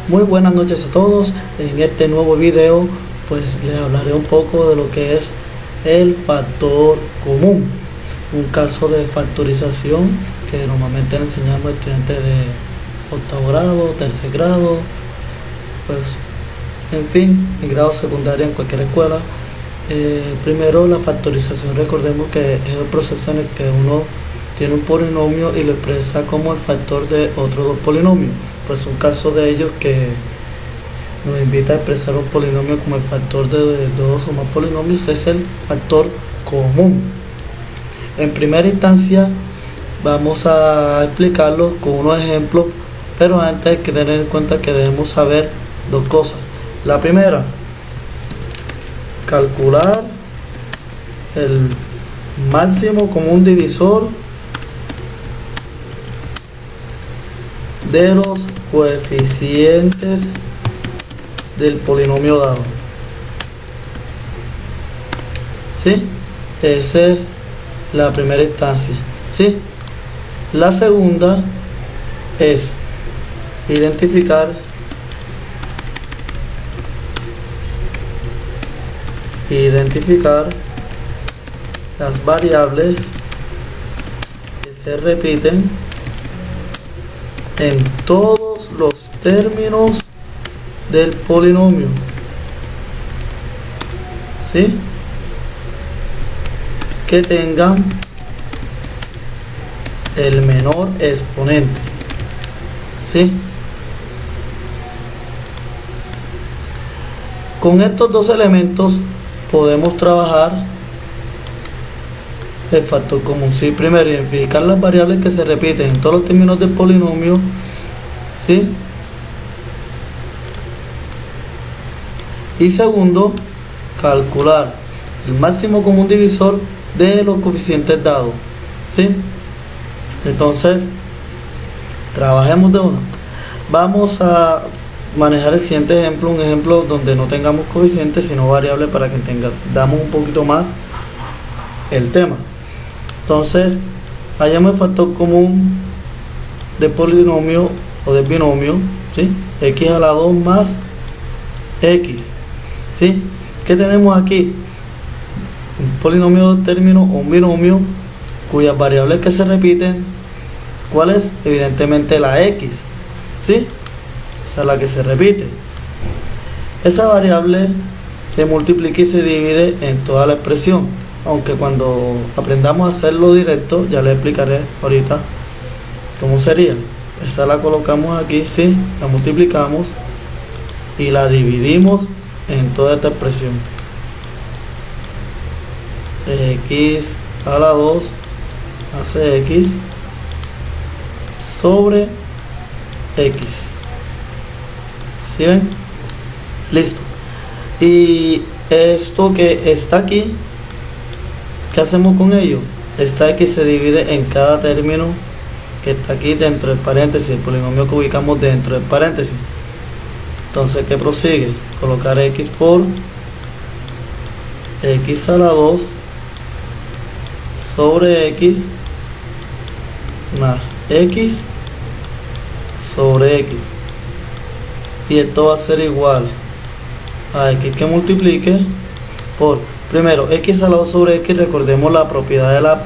Muy buenas noches a todos. En este nuevo video pues les hablaré un poco de lo que es el factor común, un caso de factorización que normalmente le enseñamos a estudiantes de octavo grado, tercer grado, pues en fin, en grado secundario en cualquier escuela. Primero, la factorización, recordemos que es el proceso en el que uno tiene un polinomio y lo expresa como el factor de otros dos polinomios. Pues un caso de ellos que nos invita a expresar un polinomio como el factor de dos o más polinomios es el factor común. En primera instancia vamos a explicarlo con unos ejemplos, pero antes hay que tener en cuenta que debemos saber dos cosas. La primera, calcular el máximo común divisor de los coeficientes del polinomio dado. ¿Sí? Esa es la primera instancia. ¿Sí? La segunda es identificar las variables que se repiten en todos los términos del polinomio, ¿sí? Que tengan el menor exponente, ¿sí? Con estos dos elementos podemos trabajar el factor común. ¿Sí? Primero, identificar las variables que se repiten en todos los términos del polinomio, ¿sí? Y segundo, calcular el máximo común divisor de los coeficientes dados, ¿sí? Entonces, trabajemos de uno. Vamos a manejar el siguiente ejemplo, un ejemplo donde no tengamos coeficientes sino variables, para que entendamos un poquito más el tema. Entonces, hallamos el factor común de polinomio o de binomio, ¿sí? X a la 2 más X, ¿sí? ¿Qué tenemos aquí? Un polinomio de términos o un binomio cuyas variables que se repiten, ¿cuál es? Evidentemente la X, ¿sí? Esa es la que se repite. Esa variable se multiplica y se divide en toda la expresión, aunque cuando aprendamos a hacerlo directo ya les explicaré ahorita cómo sería. Esa la colocamos aquí, ¿sí? La multiplicamos y la dividimos en toda esta expresión. X a la 2 hace X sobre X. ¿Sí ven? Listo. Y esto que está aquí, ¿qué hacemos con ello? Esta X se divide en cada término que está aquí dentro del paréntesis, el polinomio que ubicamos dentro del paréntesis. Entonces, ¿qué prosigue? Colocar X por X a la 2 sobre X más X sobre X. Y esto va a ser igual a X que multiplique por, primero, X a la 2 sobre X. Recordemos la propiedad de la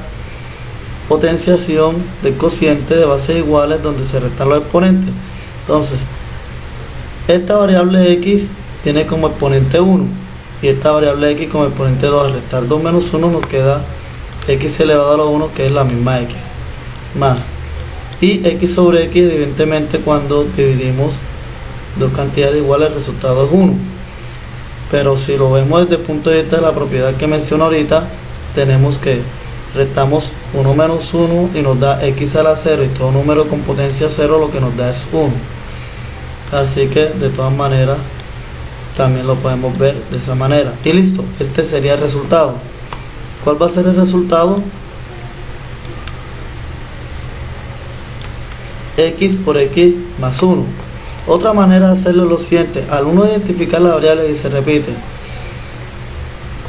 potenciación del cociente de bases iguales donde se restan los exponentes. Entonces, esta variable X tiene como exponente 1 y esta variable X como exponente 2. Al restar 2 menos 1 nos queda X elevado a la 1, que es la misma X, más, y X sobre X, evidentemente cuando dividimos dos cantidades iguales el resultado es 1. Pero si lo vemos desde el punto de vista de la propiedad que menciono ahorita, tenemos que restamos 1 menos 1 y nos da X a la 0, y todo número con potencia 0 lo que nos da es 1. Así que de todas maneras también lo podemos ver de esa manera. Y listo, este sería el resultado. ¿Cuál va a ser el resultado? X por X más 1. Otra manera de hacerlo es lo siguiente: al uno identificar la variable que se repite,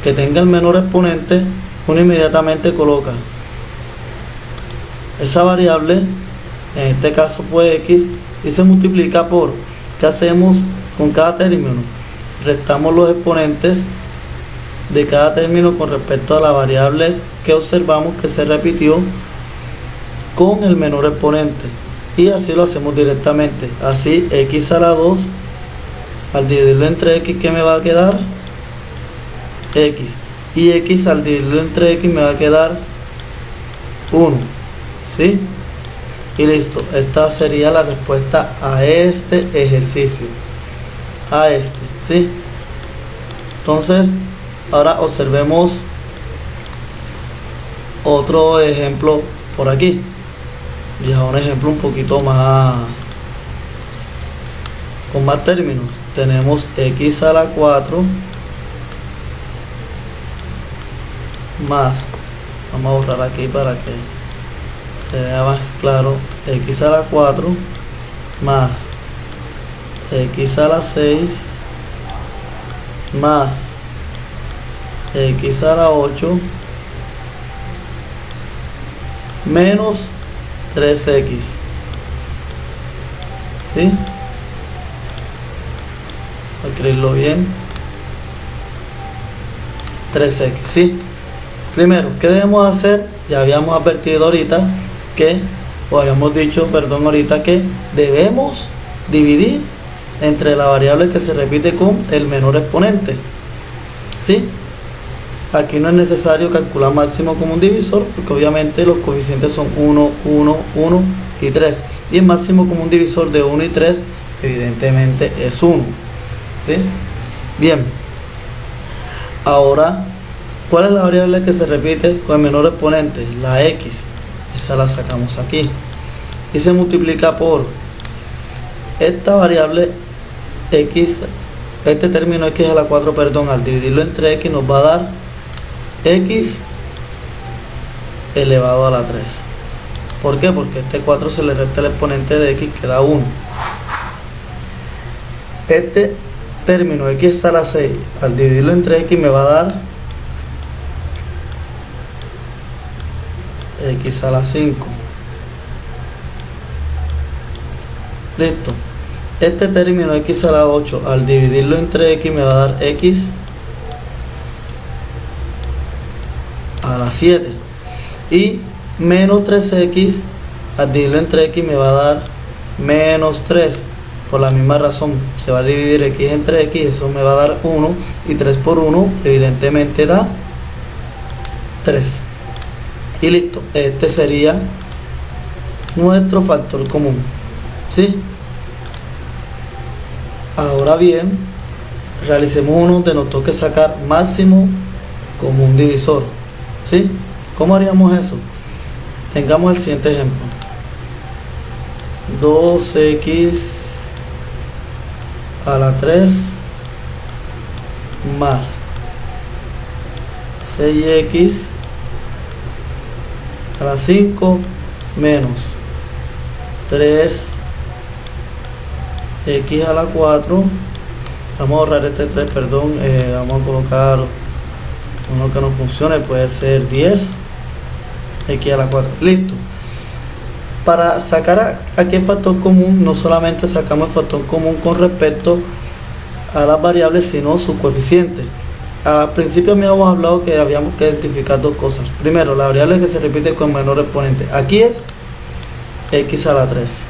que tenga el menor exponente, uno inmediatamente coloca esa variable, en este caso fue X, y se multiplica por, ¿Qué hacemos con cada término? Restamos los exponentes de cada término con respecto a la variable que observamos que se repitió con el menor exponente, y así lo hacemos directamente. Así x a la 2 al dividirlo entre x, ¿qué me va a quedar? X, y x al dividirlo entre x me va a quedar 1, ¿sí? Y listo, esta sería la respuesta a este ejercicio, a este, ¿sí? Entonces, ahora observemos otro ejemplo por aquí. Ya un ejemplo un poquito más, con más términos. Tenemos x a la 4 más, vamos a borrar aquí para que se vea más claro, x a la 4 más x a la 6 más x a la 8 menos 3x, ¿sí? Voy a escribirlo bien. 3x, ¿sí? Primero, ¿qué debemos hacer? Ya habíamos advertido ahorita que, o habíamos dicho, perdón, ahorita que debemos dividir entre la variable que se repite con el menor exponente, ¿sí? Aquí no es necesario calcular máximo común divisor, porque obviamente los coeficientes son 1, 1, 1 y 3. Y el máximo común divisor de 1 y 3 evidentemente es 1, ¿sí? Bien. Ahora, ¿cuál es la variable que se repite con el menor exponente? La x. Esa la sacamos aquí. Y se multiplica por esta variable x, este término x a la 4, perdón, al dividirlo entre x nos va a dar x elevado a la 3. ¿Por qué? Porque este 4 se le resta el exponente de x, que da 1. Este término x a la 6 al dividirlo entre x me va a dar x a la 5. Listo. Este término x a la 8 al dividirlo entre x me va a dar x a la 7, y menos 3x al dividirlo entre x me va a dar menos 3. Por la misma razón, se va a dividir x entre x, eso me va a dar 1, y 3 por 1 evidentemente da 3. Y listo, este sería nuestro factor común, ¿sí? Ahora bien, realicemos uno donde nos toque sacar máximo común divisor, ¿sí? ¿Cómo haríamos eso? Tengamos el siguiente ejemplo. 2x a la 3 más 6x a la 5 menos 3x a la 4. Vamos a ahorrar este 3, perdón, vamos a colocar uno que no funcione, puede ser 10 x a la 4. Listo. Para sacar aquí el factor común, no solamente sacamos el factor común con respecto a las variables, sino su coeficiente. Al principio habíamos hablado que habíamos que identificar dos cosas. Primero, la variable que se repite con menor exponente. Aquí es x a la 3,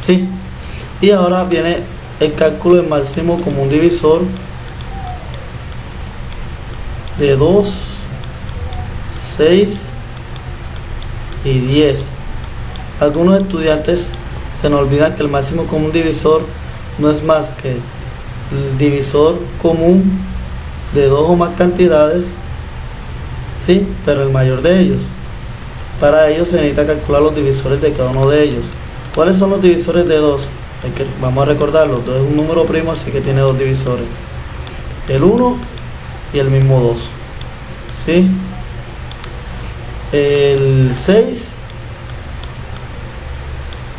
¿sí? Y ahora viene el cálculo del máximo común divisor de 2, 6 y 10. Algunos estudiantes se nos olvida que el máximo común divisor no es más que el divisor común de dos o más cantidades, ¿sí? Pero el mayor de ellos. Para ello se necesita calcular los divisores de cada uno de ellos. ¿Cuáles son los divisores de 2? Vamos a recordarlo. 2 es un número primo, así que tiene dos divisores, el 1 y el mismo 2, ¿sí? El 6,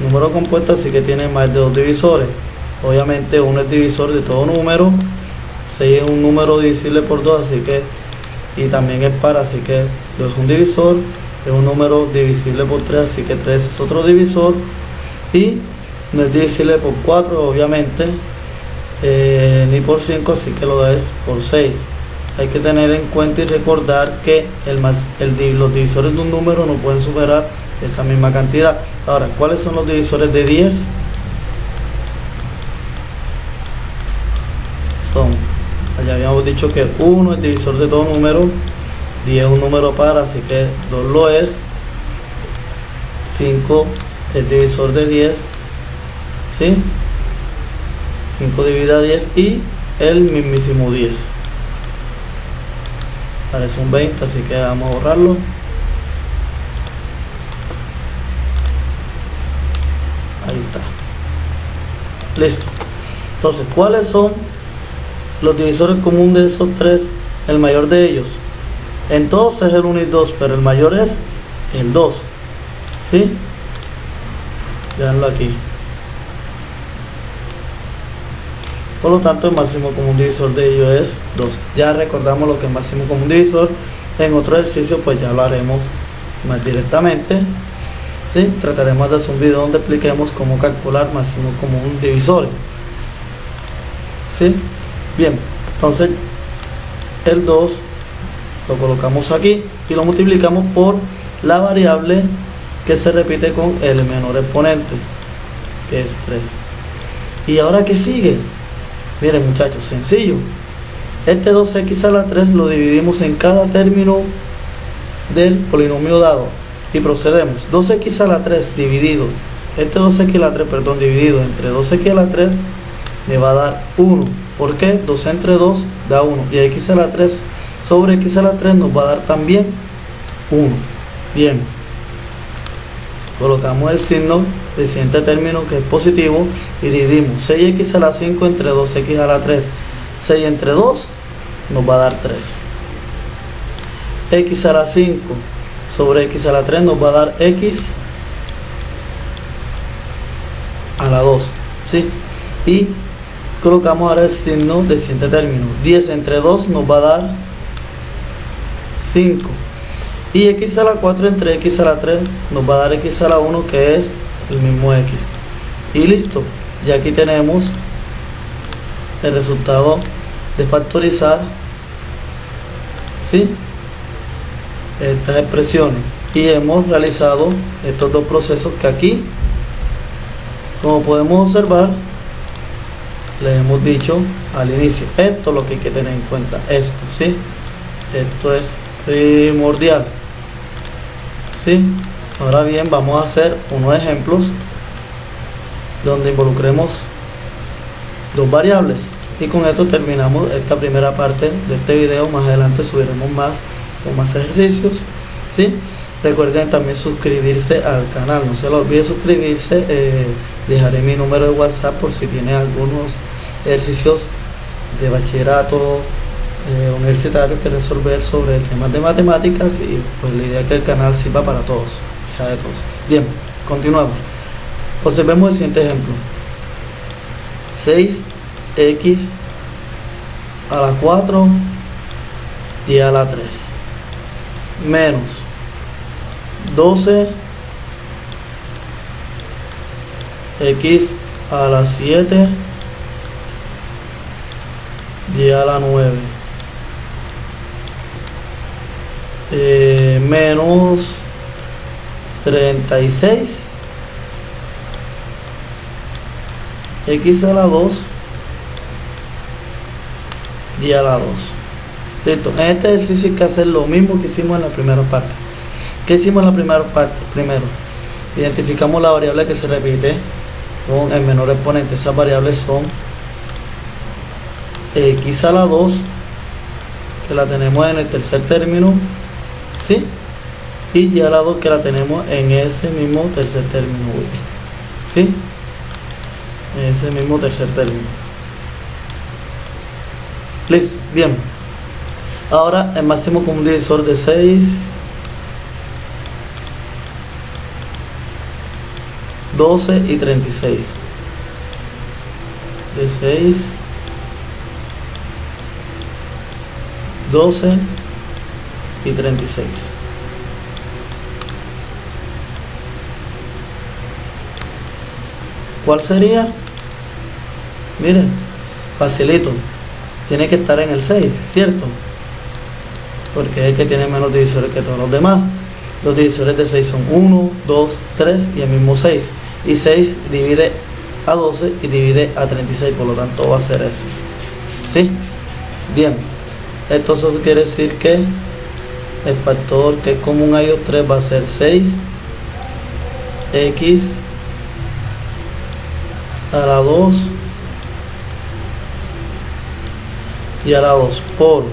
número compuesto, así que tiene más de dos divisores. Obviamente 1 es divisor de todo número, 6 es un número divisible por 2, así que, y también es par, así que 2 es un divisor, es un número divisible por 3, así que 3 es otro divisor, y no es divisible por 4, obviamente, ni por 5, así que lo es por 6. Hay que tener en cuenta y recordar que los divisores de un número no pueden superar esa misma cantidad. Ahora, ¿cuáles son los divisores de 10? Ya habíamos dicho que 1 es divisor de todo número, 10 es un número par, así que 2 lo es, 5 es divisor de 10, ¿sí? 5 divide a 10 y el mismísimo 10. Parece un 20, así que vamos a borrarlo. Ahí está. Listo. Entonces, ¿cuáles son los divisores comunes de esos tres? El mayor de ellos. En todos es el 1 y 2, pero el mayor es el 2. ¿Sí? Veanlo aquí. Por lo tanto, el máximo común divisor de ellos es 2. Ya recordamos lo que es máximo común divisor. En otro ejercicio pues ya lo haremos más directamente. ¿Sí? Trataremos de hacer un video donde expliquemos cómo calcular máximo común divisores. ¿Sí? Bien, entonces el 2 lo colocamos aquí y lo multiplicamos por la variable que se repite con el menor exponente, que es 3. ¿Y ahora qué sigue? Miren, muchachos, sencillo. Este 2x a la 3 lo dividimos en cada término del polinomio dado y procedemos. 2x a la 3 dividido, este 2x a la 3, perdón, dividido entre 2x a la 3 me va a dar 1. ¿Por qué? 2 entre 2 da 1. Y x a la 3 sobre x a la 3 nos va a dar también 1. Bien. Colocamos el signo del siguiente término, que es positivo, y dividimos 6x a la 5 entre 2x a la 3. 6 entre 2 nos va a dar 3. X a la 5 sobre x a la 3 nos va a dar x a la 2. ¿Sí? Y colocamos ahora el signo del siguiente término. 10 entre 2 nos va a dar 5. Y x a la 4 entre x a la 3 nos va a dar x a la 1, que es el mismo x. Y listo. Ya aquí tenemos el resultado de factorizar, ¿sí?, estas expresiones. Y hemos realizado estos dos procesos que aquí, como podemos observar, les hemos dicho al inicio. Esto es lo que hay que tener en cuenta. Esto, ¿sí? Esto es primordial. ¿Sí? Ahora bien, vamos a hacer unos ejemplos donde involucremos dos variables. Y con esto terminamos esta primera parte de este video. Más adelante subiremos más con más ejercicios. ¿Sí? Recuerden también suscribirse al canal. No se les olvide suscribirse. Dejaré mi número de WhatsApp por si tienen algunos ejercicios de bachillerato universitario que resolver sobre temas de matemáticas, y pues la idea es que el canal sirva para todos, sea de todos. Bien, continuamos. Observemos el siguiente ejemplo. 6x a la 4 y a la 3 menos 12x a la 7 y a la 9 menos 36 x a la 2 y a la 2. Listo. En este ejercicio hay que hacer lo mismo que hicimos en la primera parte. ¿Qué hicimos en la primera parte? Primero, identificamos la variable que se repite con el menor exponente. Esas variables son x a la 2, que la tenemos en el tercer término, ¿sí?, y y a la 2, que la tenemos en ese mismo tercer término, ¿sí?, en ese mismo tercer término. Listo. Bien, ahora el máximo común divisor de 6, 12 y 36. De 6, 12 y 36. ¿Cuál sería? Miren, facilito. Tiene que estar en el 6, ¿cierto? Porque es el que tiene menos divisores que todos los demás. Los divisores de 6 son 1, 2, 3 y el mismo 6. Y 6 divide a 12 y divide a 36, por lo tanto va a ser ese. ¿Sí? Bien. Entonces eso quiere decir que el factor que es común a ellos tres va a ser 6x a la 2 y a la 2 por.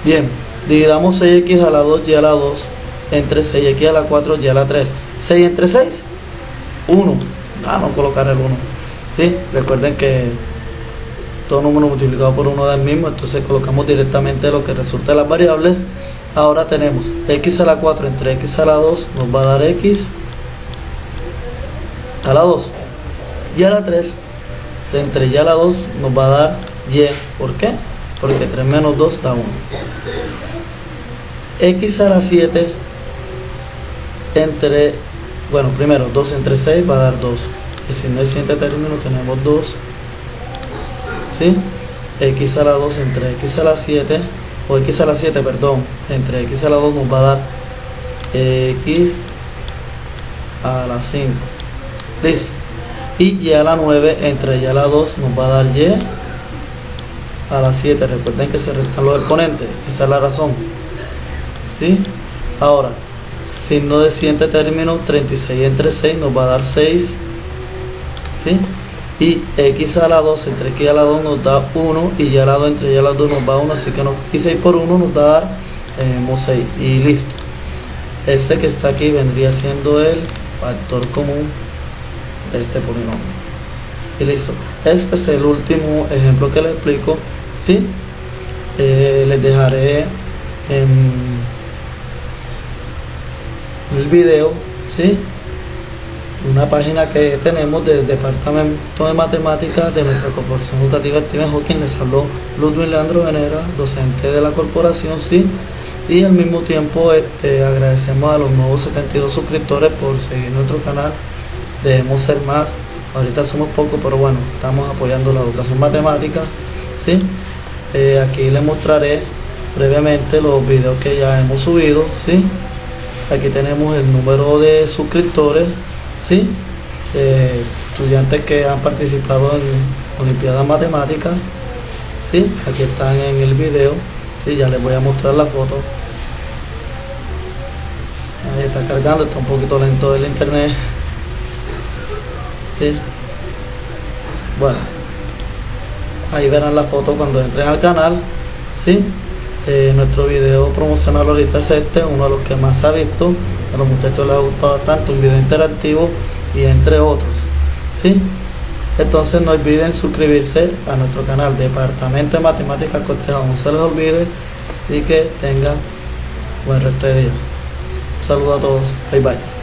Bien, dividamos 6x a la 2 y a la 2 entre 6x a la 4 y a la 3. 6 entre 6, 1. No colocar el 1. ¿Sí? Recuerden que todo número multiplicado por 1 da el mismo, entonces colocamos directamente lo que resulta de las variables. Ahora tenemos x a la 4 entre x a la 2 nos va a dar x a la 2 y a la 3 entre y a la 2 nos va a dar y. ¿Por qué? Porque 3 menos 2 da 1. X a la 7 entre, bueno, primero 2 entre 6 va a dar 2. Y si no el siguiente término tenemos 2. ¿Sí? X a la 2 entre x a la 7, o x a la 7, perdón, entre x a la 2 nos va a dar x a la 5. Listo. Y a la 9 entre y a la 2 nos va a dar y a la 7. Recuerden que se restan los exponentes, esa es la razón. ¿Sí? Ahora, signo de siguiente término, 36 entre 6 nos va a dar 6. ¿Sí? Y x a la 2 entre x a la 2 nos da 1 y y a la 2 entre y a la 2 nos da 1, así que y 6 por 1 nos va a dar 6 y listo. Este que está aquí vendría siendo el factor común de este polinomio y listo. Este es el último ejemplo que les explico. ¿Sí? Les dejaré en el video, ¿sí?, una página que tenemos del Departamento de Matemáticas de nuestra Corporación Educativa Stephen Hawking. Les habló Ludwig Leandro Venera, docente de la corporación, ¿sí? Y al mismo tiempo agradecemos a los nuevos 72 suscriptores por seguir nuestro canal. Debemos ser más, ahorita somos pocos, pero bueno, estamos apoyando la educación matemática, ¿sí? Aquí les mostraré brevemente los videos que ya hemos subido, ¿sí? Aquí tenemos el número de suscriptores, ¿sí? Estudiantes que han participado en Olimpiadas Matemáticas, ¿sí? Aquí están en el video, ¿sí? Ya les voy a mostrar la foto. Ahí está cargando, está un poquito lento el internet, ¿sí? Bueno, ahí verán la foto cuando entren al canal, ¿sí? Nuestro video promocional ahorita es uno de los que más se ha visto. A los muchachos les ha gustado tanto, un video interactivo y entre otros, ¿sí? Entonces no olviden suscribirse a nuestro canal Departamento de Matemáticas Cortejón. No se les olvide y que tengan buen resto de día. Un saludo a todos. Bye bye.